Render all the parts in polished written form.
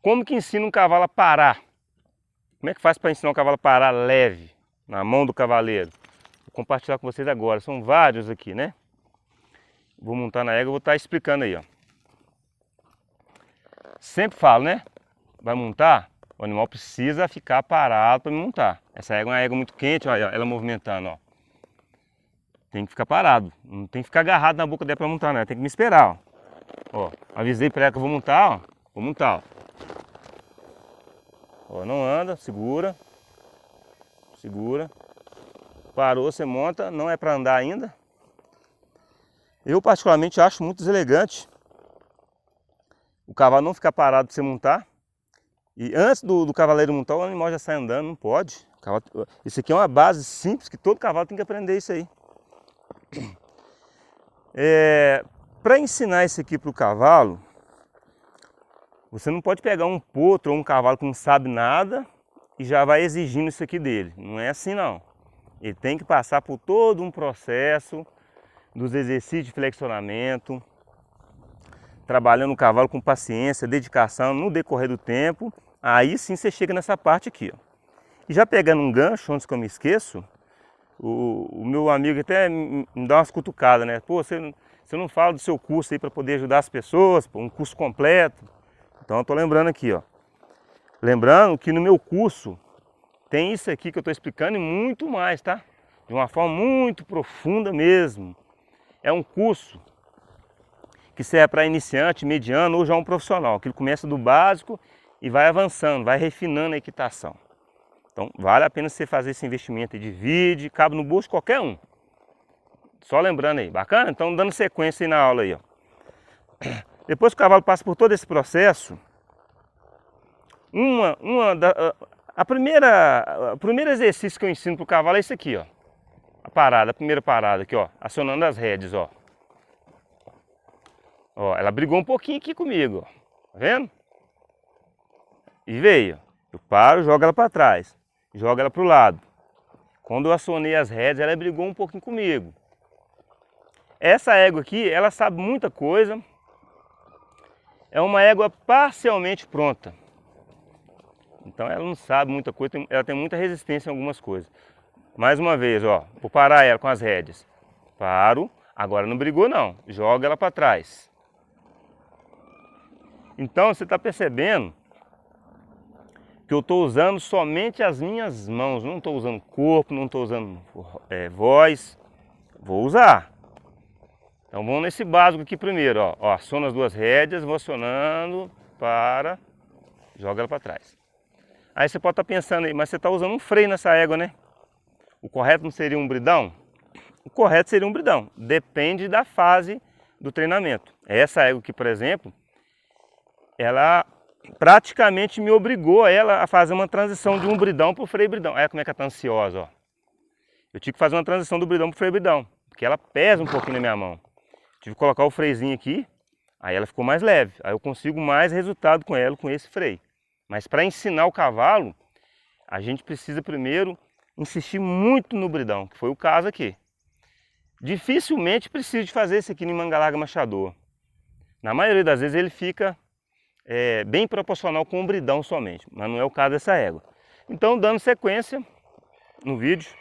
Como que ensina um cavalo a parar? Como é que faz para ensinar um cavalo a parar leve, na mão do cavaleiro? Vou compartilhar com vocês agora, são vários aqui, né? Vou montar na égua, vou estar explicando aí, ó. Sempre falo, né? Vai montar, o animal precisa ficar parado para me montar. Essa égua é uma égua muito quente, olha ela movimentando, ó. Tem que ficar parado, não tem que ficar agarrado na boca dela para montar, né? Tem que me esperar, ó. Avisei para ela que eu vou montar, ó. Vou montar, ó. Ó, não anda, segura. Segura. Parou, você monta, não é para andar ainda. Eu particularmente acho muito deselegante o cavalo não ficar parado para você montar. E antes do cavaleiro montar, o animal já sai andando, não pode. Isso aqui é uma base simples que todo cavalo tem que aprender isso aí. Para ensinar isso aqui para o cavalo, você não pode pegar um potro ou um cavalo que não sabe nada e já vai exigindo isso aqui dele. Não é assim não. Ele tem que passar por todo um processo dos exercícios de flexionamento, trabalhando o cavalo com paciência, dedicação no decorrer do tempo. Aí sim você chega nessa parte aqui, ó. E já pegando um gancho, antes que eu me esqueço, o meu amigo até me dá umas cutucadas, né? Pô, você não fala do seu curso aí para poder ajudar as pessoas, pô, um curso completo. Então eu tô lembrando aqui, ó. Lembrando que no meu curso tem isso aqui que eu estou explicando e muito mais, tá? De uma forma muito profunda mesmo. É um curso que serve para iniciante, mediano ou já um profissional, que ele começa do básico e vai avançando, vai refinando a equitação. Então vale a pena você fazer esse investimento aí de vídeo, cabe no bolso qualquer um. Só lembrando aí, bacana? Então dando sequência aí na aula aí, ó. Depois que o cavalo passa por todo esse processo, o primeiro exercício que eu ensino para o cavalo é esse aqui, ó. A primeira parada aqui, ó, acionando as rédeas, ó. Ó, ela brigou um pouquinho aqui comigo, ó. Tá vendo? E veio. Eu paro, jogo ela para trás. Jogo ela para o lado. Quando eu acionei as rédeas, ela brigou um pouquinho comigo. Essa égua aqui, ela sabe muita coisa. É uma égua parcialmente pronta. Então ela não sabe muita coisa, ela tem muita resistência em algumas coisas. Mais uma vez, ó, vou parar ela com as rédeas. Paro, agora não brigou não, joga ela para trás. Então você está percebendo que eu estou usando somente as minhas mãos, não estou usando corpo, não estou usando voz, vou usar. Então vamos nesse básico aqui primeiro, ó, aciono as duas rédeas, vou acionando, para, joga ela para trás. Aí você pode estar pensando aí, mas você está usando um freio nessa égua, né? O correto não seria um bridão? O correto seria um bridão, depende da fase do treinamento. Essa égua aqui, por exemplo, ela praticamente me obrigou a fazer uma transição de um bridão para o freio bridão. Olha como é que ela está ansiosa, ó. Eu tive que fazer uma transição do bridão para o freio bridão, porque ela pesa um pouquinho na minha mão. Tive que colocar o freiozinho aqui, aí ela ficou mais leve. Aí eu consigo mais resultado com ela, com esse freio. Mas para ensinar o cavalo, a gente precisa primeiro insistir muito no bridão, que foi o caso aqui. Dificilmente precisa de fazer isso aqui no manga larga machador. Na maioria das vezes ele fica bem proporcional com o bridão somente, mas não é o caso dessa égua. Então, dando sequência no vídeo,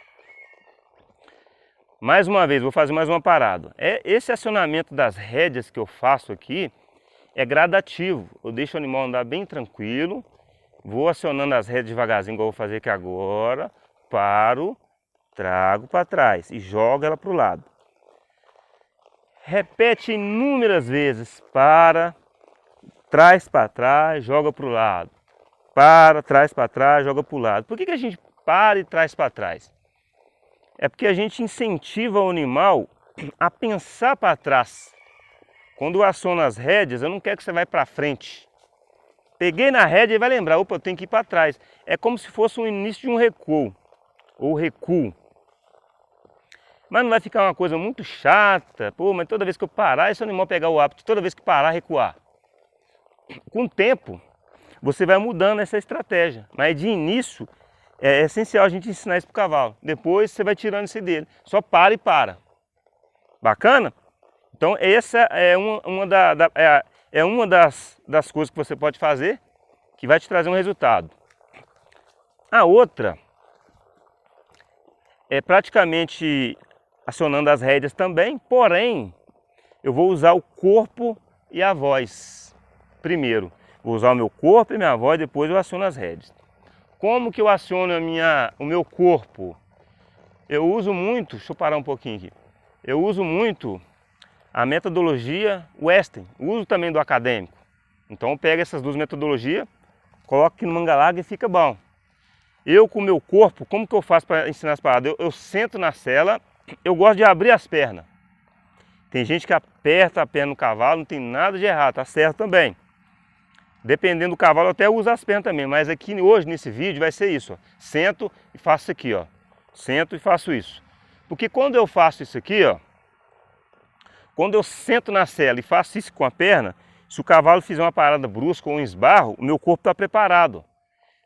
mais uma vez, vou fazer mais uma parada. Esse acionamento das rédeas que eu faço aqui é gradativo. Eu deixo o animal andar bem tranquilo, vou acionando as rédeas devagarzinho, igual eu vou fazer aqui agora, paro, trago para trás e jogo ela para o lado. Repete inúmeras vezes, traz para trás, joga para o lado. Traz para trás, joga para o lado. Por que a gente para e traz para trás? É porque a gente incentiva o animal a pensar para trás. Quando eu aciono as rédeas, eu não quero que você vá para frente. Peguei na rédea e vai lembrar, opa, eu tenho que ir para trás. É como se fosse o início de um recuo, ou recuo. Mas não vai ficar uma coisa muito chata, pô, mas toda vez que eu parar, esse animal pegar o hábito, toda vez que parar, recuar. Com o tempo, você vai mudando essa estratégia, mas de início é essencial a gente ensinar isso para o cavalo. Depois você vai tirando isso dele, só para e para. Bacana? Então essa é uma das coisas que você pode fazer, que vai te trazer um resultado. A outra é praticamente acionando as rédeas também, porém eu vou usar o corpo e a voz primeiro. Vou usar o meu corpo e minha voz, depois eu aciono as rédeas. Como que eu aciono o meu corpo? Eu uso muito, deixa eu parar um pouquinho aqui. Eu uso muito a metodologia Western, uso também do acadêmico. Então eu pego essas duas metodologias, coloco aqui no manga larga e fica bom. Eu com o meu corpo, como que eu faço para ensinar as paradas? Eu sento na sela, eu gosto de abrir as pernas. Tem gente que aperta a perna no cavalo, não tem nada de errado, tá certo também. Dependendo do cavalo, eu até uso as pernas também, mas aqui hoje, nesse vídeo, vai ser isso, ó. Sento e faço isso aqui, ó. Sento e faço isso. Porque quando eu faço isso aqui, ó, quando eu sento na sela e faço isso com a perna, se o cavalo fizer uma parada brusca ou um esbarro, o meu corpo está preparado.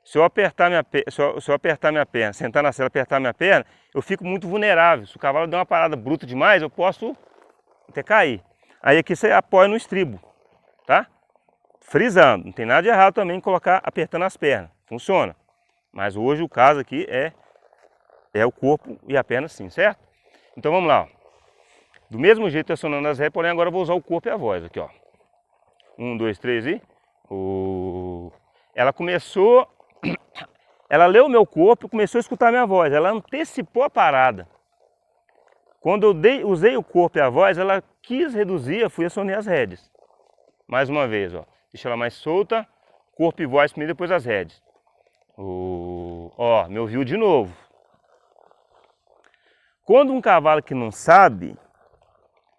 Se eu apertar minha perna, sentar na sela e apertar minha perna, eu fico muito vulnerável. Se o cavalo der uma parada bruta demais, eu posso até cair. Aí aqui você apoia no estribo, tá? Frisando, não tem nada de errado também em colocar apertando as pernas, funciona. Mas hoje o caso aqui é o corpo e a perna sim, certo? Então vamos lá, ó. Do mesmo jeito acionando as rédeas, porém agora eu vou usar o corpo e a voz aqui, ó. 1, 2, 3 e... Ela começou, ela leu o meu corpo e começou a escutar a minha voz, ela antecipou a parada. Quando eu usei o corpo e a voz, ela quis reduzir, eu fui acionar as rédeas. Mais uma vez, ó. Deixa ela mais solta, corpo e voz primeiro, depois as rédeas. Ó, me ouviu de novo. Quando um cavalo que não sabe,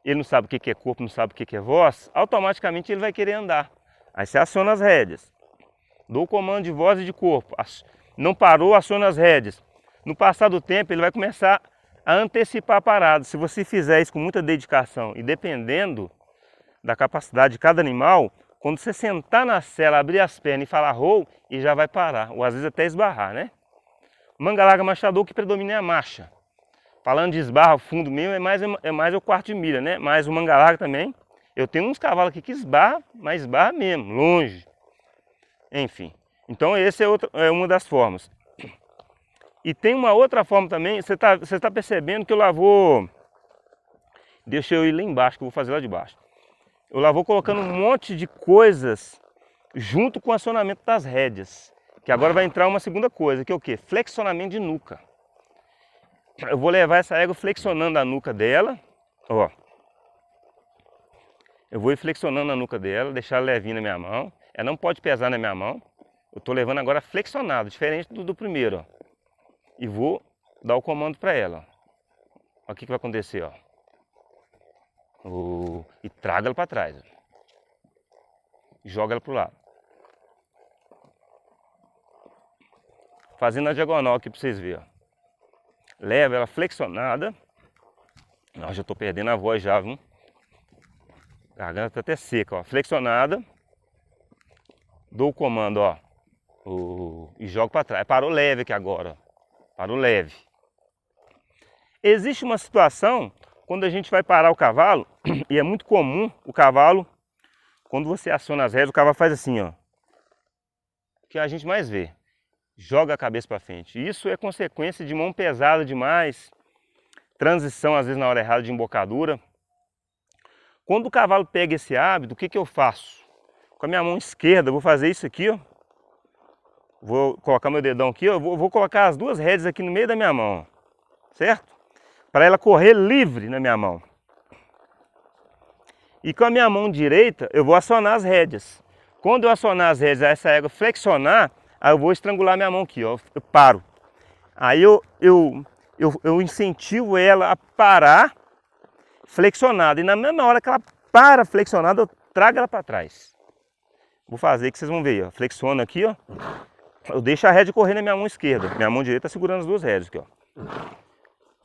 ele não sabe o que é corpo, não sabe o que é voz, automaticamente ele vai querer andar. Aí você aciona as rédeas. Dou o comando de voz e de corpo. Não parou, aciona as rédeas. No passar do tempo, ele vai começar a antecipar a parada. Se você fizer isso com muita dedicação e dependendo da capacidade de cada animal, quando você sentar na sela, abrir as pernas e falar rou, ele já vai parar, ou às vezes até esbarrar, né? Manga larga machador, o que predomina é a marcha. Falando de esbarra fundo mesmo, é mais o quarto de milha, né? Mas o manga larga também. Eu tenho uns cavalos aqui que esbarra, mas esbarra mesmo, longe. Enfim, então essa é uma das formas. E tem uma outra forma também, você tá percebendo que eu lá vou... Deixa eu ir lá embaixo, que eu vou fazer lá de baixo. Eu lá vou colocando um monte de coisas junto com o acionamento das rédeas. Que agora vai entrar uma segunda coisa, que é o quê? Flexionamento de nuca. Eu vou levar essa égua flexionando a nuca dela, ó. Eu vou ir flexionando a nuca dela, deixar ela levinha na minha mão. Ela não pode pesar na minha mão. Eu estou levando agora flexionado, diferente do primeiro, ó. E vou dar o comando para ela, ó. Olha o que vai acontecer, ó. E traga ela para trás. Joga ela para o lado. Fazendo a diagonal aqui para vocês verem, ó. Leva ela flexionada. Nossa, já estou perdendo a voz já, viu? A garganta está até seca, ó. Flexionada. Dou o comando, ó. E jogo para trás. Parou leve aqui agora, ó. Parou leve. Existe uma situação quando a gente vai parar o cavalo, e é muito comum o cavalo, quando você aciona as rédeas, o cavalo faz assim, ó. Que a gente mais vê. Joga a cabeça para frente. Isso é consequência de mão pesada demais, transição às vezes na hora errada de embocadura. Quando o cavalo pega esse hábito, o que eu faço? Com a minha mão esquerda, eu vou fazer isso aqui, ó. Vou colocar meu dedão aqui, ó. Vou colocar as duas rédeas aqui no meio da minha mão, ó. Certo? Para ela correr livre na minha mão. E com a minha mão direita, eu vou acionar as rédeas. Quando eu acionar as rédeas, essa égua flexionar, aí eu vou estrangular minha mão aqui, ó. Eu paro. Aí eu incentivo ela a parar flexionada. E na mesma hora que ela para flexionada, eu trago ela para trás. Vou fazer que vocês vão ver, ó. Flexiono aqui, ó. Eu deixo a rédea correr na minha mão esquerda. Minha mão direita tá segurando as duas rédeas aqui, ó.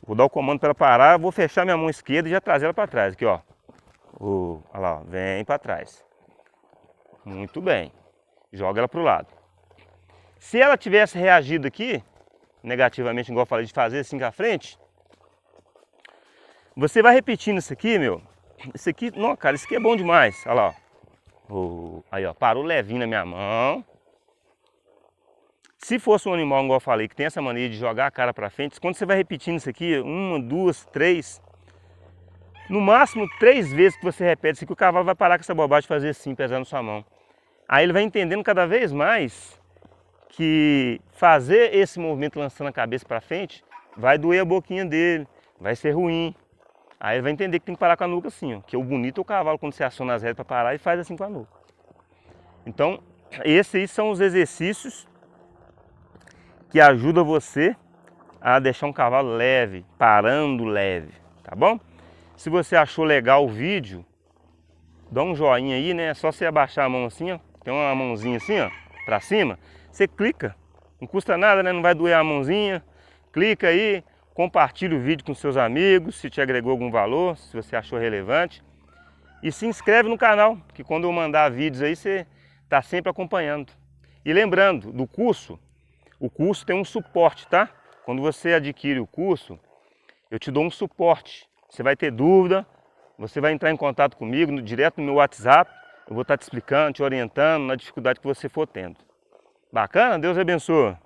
Vou dar o comando para ela parar, vou fechar minha mão esquerda e já trazer ela para trás aqui, ó. Olha lá, ó. Vem para trás. Muito bem. Joga ela para o lado. Se ela tivesse reagido aqui, negativamente, igual eu falei de fazer assim com a frente, você vai repetindo isso aqui, meu. Isso aqui, não, cara, isso aqui é bom demais. Olha lá, ó. Aí, ó, parou levinho na minha mão. Se fosse um animal, igual eu falei, que tem essa mania de jogar a cara para frente, quando você vai repetindo isso aqui, 1, 2, 3, no máximo 3 vezes que você repete isso aqui, o cavalo vai parar com essa bobagem de fazer assim, pesando sua mão. Aí ele vai entendendo cada vez mais que fazer esse movimento lançando a cabeça para frente vai doer a boquinha dele, vai ser ruim. Aí ele vai entender que tem que parar com a nuca assim, ó, que o bonito é o cavalo quando você aciona as rédeas para parar e faz assim com a nuca. Então, esses aí são os exercícios que ajudam você a deixar um cavalo leve, parando leve, tá bom? Se você achou legal o vídeo, dá um joinha aí, né? É só você abaixar a mão assim, ó, tem uma mãozinha assim, ó, para cima, você clica, não custa nada, né? Não vai doer a mãozinha, clica aí, compartilha o vídeo com seus amigos, se te agregou algum valor, se você achou relevante. E se inscreve no canal, que quando eu mandar vídeos aí, você está sempre acompanhando. E lembrando, do curso, o curso tem um suporte, tá? Quando você adquire o curso, eu te dou um suporte. Você vai ter dúvida, você vai entrar em contato comigo, direto no meu WhatsApp, eu vou estar te explicando, te orientando na dificuldade que você for tendo. Bacana? Deus abençoe.